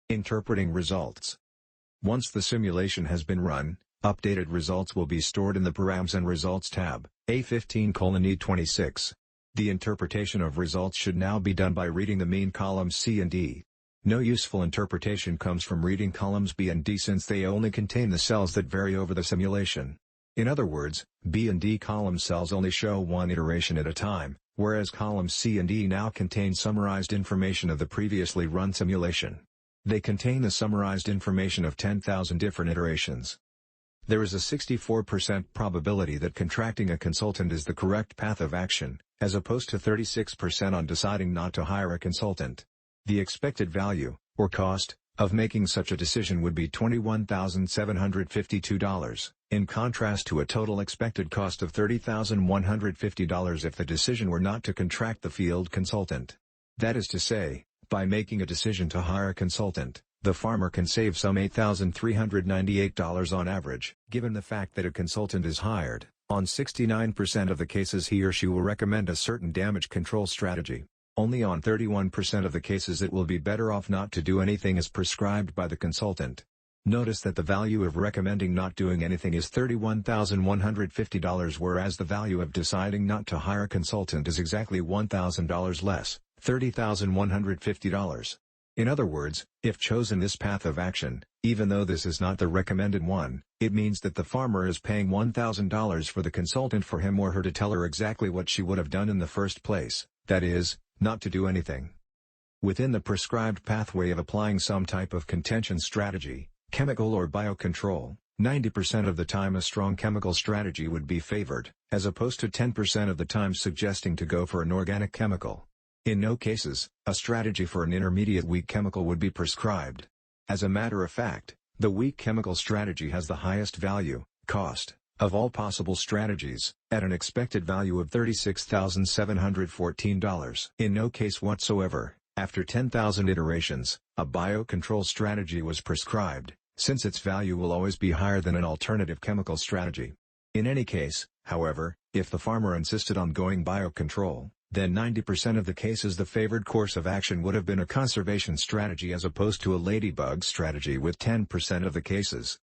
Interpreting results. Once the simulation has been run, updated results will be stored in the Params&Results tab, A15:E26. The interpretation of results should now be done by reading the mean columns C and D. No useful interpretation comes from reading columns B and D since they only contain the cells that vary over the simulation. In other words, B and D column cells only show one iteration at a time, whereas columns C and E now contain summarized information of the previously run simulation. They contain the summarized information of 10,000 different iterations. There is a 64% probability that contracting a consultant is the correct path of action, as opposed to 36% on deciding not to hire a consultant. The expected value, or cost, of making such a decision would be $21,752, in contrast to a total expected cost of $30,150 if the decision were not to contract the field consultant. That is to say, by making a decision to hire a consultant, the farmer can save some $8,398 on average. Given the fact that a consultant is hired, on 69% of the cases he or she will recommend a certain damage control strategy. Only on 31% of the cases it will be better off not to do anything as prescribed by the consultant. Notice that the value of recommending not doing anything is $31,150 whereas the value of deciding not to hire a consultant is exactly $1,000 less, $30,150. In other words, if chosen this path of action, even though this is not the recommended one, it means that the farmer is paying $1,000 for the consultant for him or her to tell her exactly what she would have done in the first place, that is, not to do anything. Within the prescribed pathway of applying some type of contention strategy, chemical or biocontrol, 90% of the time a strong chemical strategy would be favored, as opposed to 10% of the time suggesting to go for an organic chemical. In no cases, a strategy for an intermediate weak chemical would be prescribed. As a matter of fact, the weak chemical strategy has the highest value, cost, of all possible strategies, at an expected value of $36,714. In no case whatsoever, after 10,000 iterations, a biocontrol strategy was prescribed, since its value will always be higher than an alternative chemical strategy. In any case, however, if the farmer insisted on going biocontrol, then 90% of the cases the favored course of action would have been a conservation strategy as opposed to a ladybug strategy with 10% of the cases,